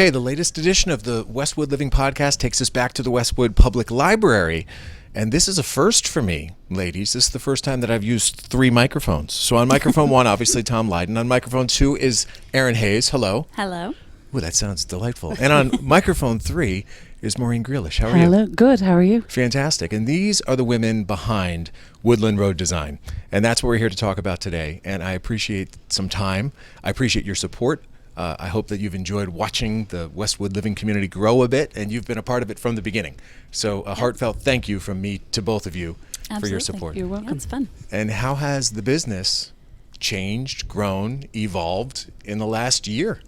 Okay, the latest edition of the Westwood Living Podcast takes us back to the Westwood Public Library. And this is a first for me, ladies. This is the first time that I've used 3 microphones. So on microphone 1, obviously Tom Leyden. On microphone 2 is Erin Hayes. Hello. Hello. Ooh, that sounds delightful. And on microphone 3 is Maureen Grealish. How are you? Hello. Good. How are you? Fantastic. And these are the women behind Woodland Road Design. And that's what we're here to talk about today. And I appreciate some time. I appreciate your support. I hope that you've enjoyed watching the Westwood Living community grow a bit, and you've been a part of it from the beginning. So a heartfelt thank you from me to both of you for your support. You're welcome. Yeah, it's fun. And how has the business changed, grown, evolved in the last year?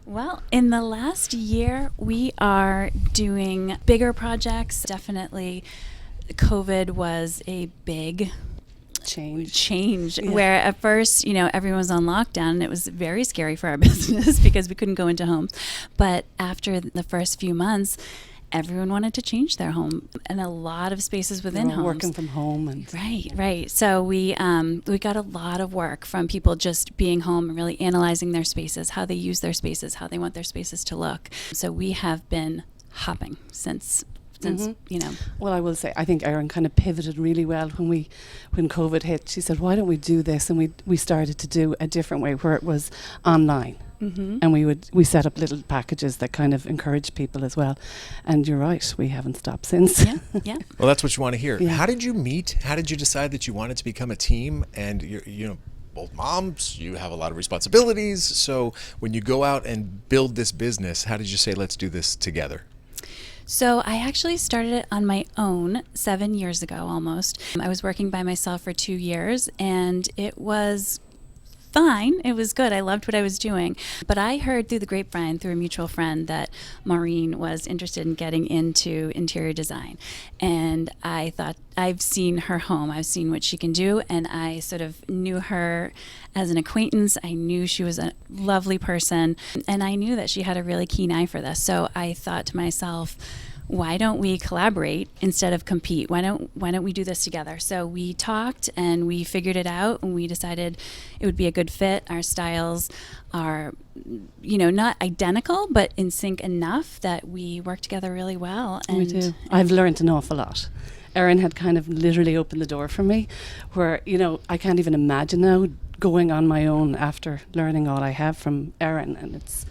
Well, in the last year, we are doing bigger projects. Definitely, COVID was a big change where at first, everyone was on lockdown and it was very scary for our business because we couldn't go into homes. But after the first few months, everyone wanted to change their home, and a lot of spaces within homes. Working from home and right. So we got a lot of work from people just being home and really analyzing their spaces, how they use their spaces, how they want their spaces to look. So we have been hopping since. Well, I will say, I think Erin kind of pivoted really well when COVID hit. She said, why don't we do this? And we started to do a different way where it was online. Mm-hmm. And we set up little packages that kind of encourage people as well. And you're right, we haven't stopped since. Yeah. Well, that's what you want to hear. Yeah. How did you meet? How did you decide that you wanted to become a team? And you're both moms, you have a lot of responsibilities. So when you go out and build this business, how did you say, let's do this together? So I actually started it on my own 7 years ago almost. I was working by myself for 2 years, and it was fine. It was good. I loved what I was doing. But I heard through the grapevine, through a mutual friend, that Maureen was interested in getting into interior design. And I thought, I've seen her home. I've seen what she can do. And I sort of knew her as an acquaintance. I knew she was a lovely person. And I knew that she had a really keen eye for this. So I thought to myself, why don't we collaborate instead of compete? Why don't we do this together? So we talked and we figured it out, and we decided it would be a good fit. Our styles are, not identical, but in sync enough that we work together really well. And we do. I've learned an awful lot. Erin had kind of literally opened the door for me where, I can't even imagine now going on my own after learning all I have from Erin, and it's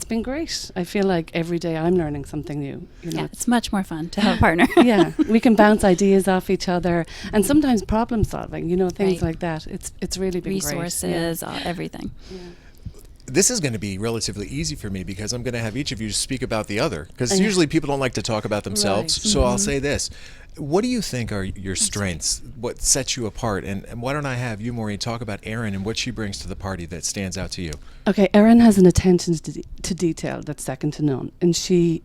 been great. I feel like every day I'm learning something new. Yeah, it's much more fun to have a partner. Yeah, we can bounce ideas off each other, and sometimes problem solving, things like that. It's really been resources, great. Everything. Yeah. This is going to be relatively easy for me because I'm going to have each of you speak about the other, because usually people don't like to talk about themselves. Right. So I'll say this. What do you think are your strengths? What sets you apart? And why don't I have you, Maureen, talk about Erin and what she brings to the party that stands out to you? Okay, Erin has an attention to detail that's second to none. And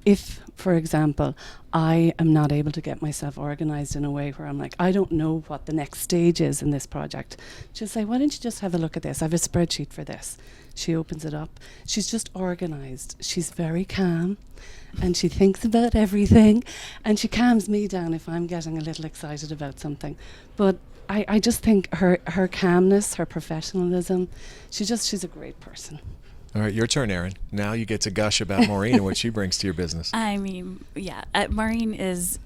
if, for example, I am not able to get myself organized in a way where I'm like, I don't know what the next stage is in this project, she'll say, why don't you just have a look at this? I have a spreadsheet for this. She opens it up. She's just organized. She's very calm. And she thinks about everything, and she calms me down if I'm getting a little excited about something. But I just think her calmness, her professionalism, she's a great person. All right, your turn, Erin. Now you get to gush about Maureen and what she brings to your business. I mean, Maureen is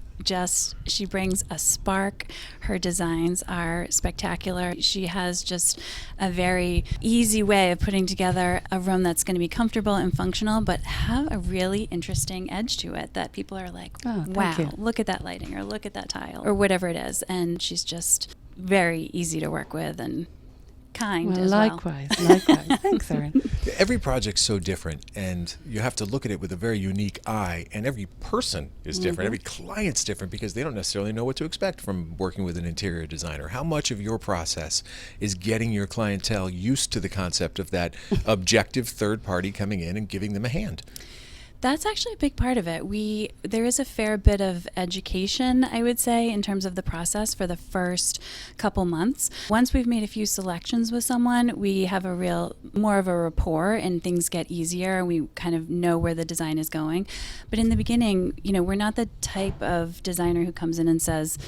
she brings a spark. Her designs are spectacular. She has just a very easy way of putting together a room that's going to be comfortable and functional, but have a really interesting edge to it that people are like, wow, look at that lighting, or look at that tile, or whatever it is. And she's just very easy to work with and kind as well. Likewise. Thanks, Erin. Every project's so different, and you have to look at it with a very unique eye, and every person is different. Every client's different because they don't necessarily know what to expect from working with an interior designer. How much of your process is getting your clientele used to the concept of that objective third party coming in and giving them a hand? That's actually a big part of it. There is a fair bit of education, I would say, in terms of the process for the first couple months. Once we've made a few selections with someone, we have more of a rapport, and things get easier. We kind of know where the design is going. But in the beginning, we're not the type of designer who comes in and says,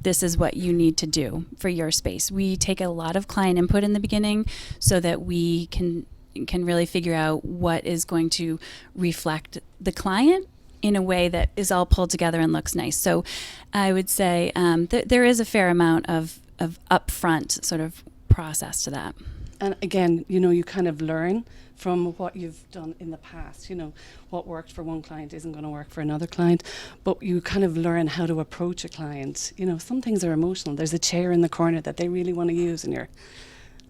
this is what you need to do for your space. We take a lot of client input in the beginning so that we can can really figure out what is going to reflect the client in a way that is all pulled together and looks nice. So I would say there is a fair amount of upfront sort of process to that. And again, you kind of learn from what you've done in the past. What worked for one client isn't going to work for another client, but you kind of learn how to approach a client. Some things are emotional. There's a chair in the corner that they really want to use, and you're,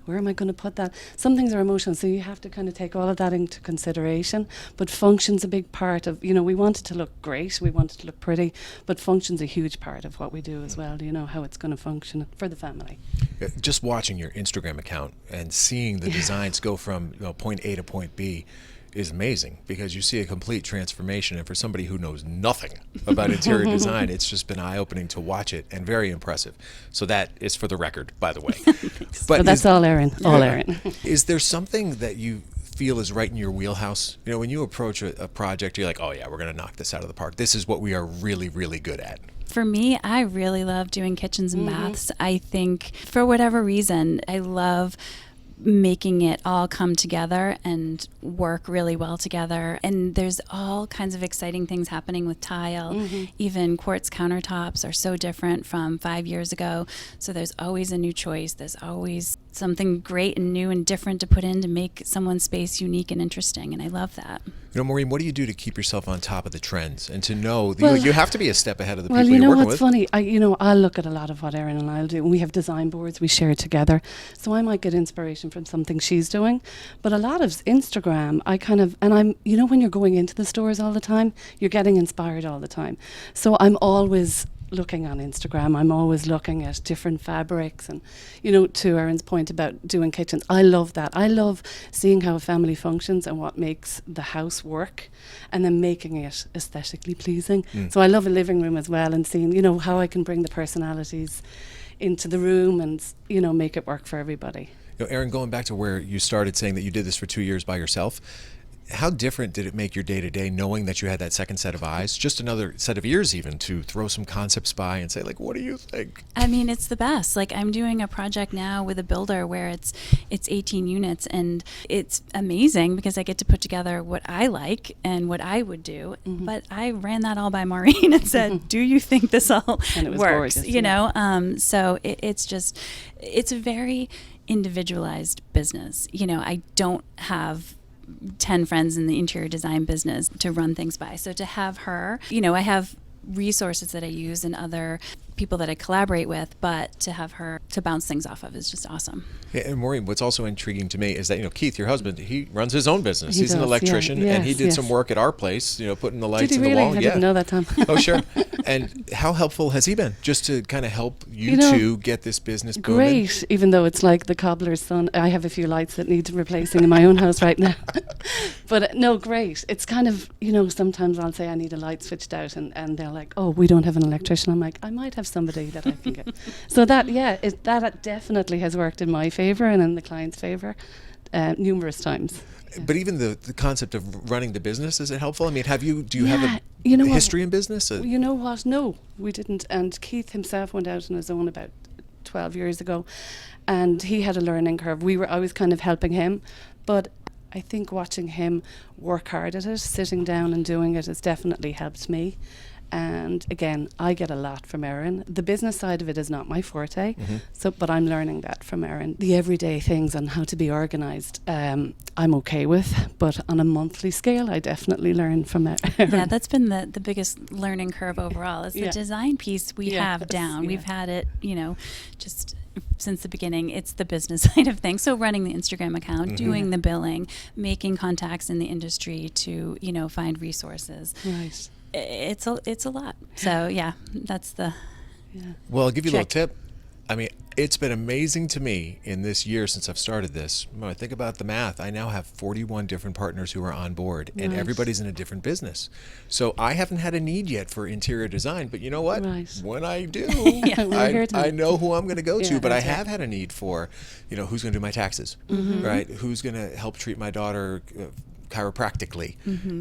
where am I going to put that? Some things are emotional, so you have to kind of take all of that into consideration. But function's a big part of, we want it to look great, we want it to look pretty, but function's a huge part of what we do as well. How it's going to function for the family. Just watching your Instagram account and seeing the designs go from point A to point B is amazing, because you see a complete transformation. And for somebody who knows nothing about interior design, it's just been eye-opening to watch it, and very impressive. So that is for the record, by the way. But that's all Erin. All Erin. Is there something that you feel is right in your wheelhouse? When you approach a project, you're like, oh yeah, we're going to knock this out of the park. This is what we are really, really good at. For me, I really love doing kitchens and baths. I think for whatever reason, I love making it all come together and work really well together. And there's all kinds of exciting things happening with tile. Even quartz countertops are so different from 5 years ago. So there's always a new choice. There's always something great and new and different to put in to make someone's space unique and interesting. And I love that. Maureen, what do you do to keep yourself on top of the trends and to know that you have to be a step ahead of the people you're working with? Well, what's funny? I'll look at a lot of what Erin and I'll do. And we have design boards, we share together. So I might get inspiration from something she's doing. But a lot of Instagram, when you're going into the stores all the time, you're getting inspired all the time. So I'm always looking on Instagram. I'm always looking at different fabrics, and to Erin's point about doing kitchens, I love that. I love seeing how a family functions and what makes the house work, and then making it aesthetically pleasing. So I love a living room as well, and seeing how I can bring the personalities into the room and make it work for everybody. Erin, going back to where you started saying that you did this for 2 years by yourself, how different did it make your day-to-day knowing that you had that second set of eyes, just another set of ears even, to throw some concepts by and say, what do you think? I mean, it's the best. I'm doing a project now with a builder where it's 18 units, and it's amazing because I get to put together what I like and what I would do. But I ran that all by Maureen and said, do you think this all and it was works? Gorgeous, So it's a very individualized business. I don't have 10 friends in the interior design business to run things by. So to have her, I have resources that I use and other people that I collaborate with, but to have her to bounce things off of is just awesome. Yeah, and Maureen, what's also intriguing to me is that, Keith, your husband, he runs his own business. He's an electrician, and he did some work at our place, putting the lights in the wall. I didn't know that, Tom. Oh, sure. And how helpful has he been just to kind of help you two get this business booming? Great, even though it's like the cobbler's son. I have a few lights that need replacing in my own house right now. But no, great. It's kind of, sometimes I'll say I need a light switched out, and they're like, oh, we don't have an electrician. I'm like, I might have somebody that I can get. So that definitely has worked in my favour and in the client's favour numerous times. But even the concept of running the business, is it helpful? I mean, do you have a history in business? You know what? No, we didn't. And Keith himself went out on his own about 12 years ago, and he had a learning curve. I was kind of helping him, but I think watching him work hard at it, sitting down and doing it, has definitely helped me. And again, I get a lot from Erin. The business side of it is not my forte, but I'm learning that from Erin. The everyday things on how to be organised, I'm okay with, but on a monthly scale, I definitely learn from Erin. Yeah, that's been the biggest learning curve overall. Is the design piece we have down. Yeah. We've had it, just since the beginning. It's the business side of things. So running the Instagram account, doing the billing, making contacts in the industry to, find resources. Right. It's a lot. So that's the. Yeah. Well, I'll give you a little tip. I mean, it's been amazing to me in this year since I've started this. When I think about the math, I now have 41 different partners who are on board, and everybody's in a different business. So I haven't had a need yet for interior design, but you know what? Right. When I do, I know who I'm going to go to, but I have had a need for, who's going to do my taxes, right? Who's going to help treat my daughter chiropractically,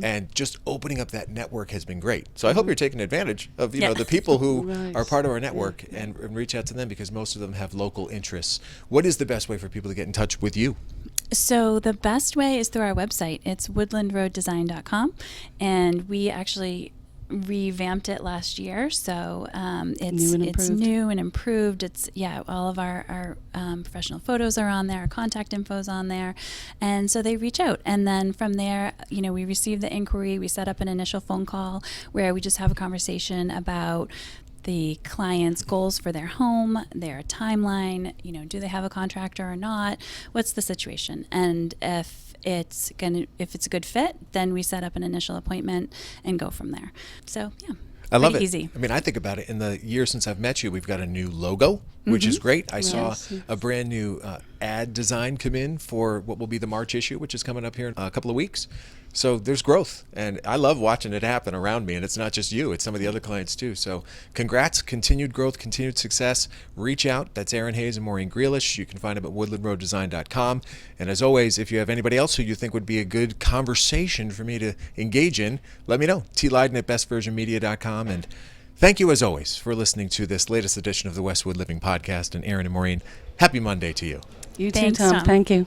and just opening up that network has been great. So I hope you're taking advantage of the people who are part of our network and reach out to them, because most of them have local interests. What is the best way for people to get in touch with you? So the best way is through our website. It's woodlandroaddesign.com, and we actually revamped it last year, so it's new and improved. It's all of our professional photos are on there, our contact info's on there, and so they reach out, and then from there, we receive the inquiry. We set up an initial phone call where we just have a conversation about the client's goals for their home, their timeline, do they have a contractor or not, what's the situation, and if it's a good fit, then we set up an initial appointment and go from there. So I love it. Easy. I mean, I think about it. In the year since I've met you, we've got a new logo, which is great. I saw a brand new ad design come in for what will be the March issue, which is coming up here in a couple of weeks. So there's growth, and I love watching it happen around me. And it's not just you; it's some of the other clients too. So congrats, continued growth, continued success. Reach out. That's Erin Hayes and Maureen Grealish. You can find them at woodlandroaddesign.com. And as always, if you have anybody else who you think would be a good conversation for me to engage in, let me know. Leyden at bestversionmedia.com. And thank you, as always, for listening to this latest edition of the Westwood Living Podcast. And Erin and Maureen, happy Monday to you. You too, Thanks, Tom. Tom. Thank you.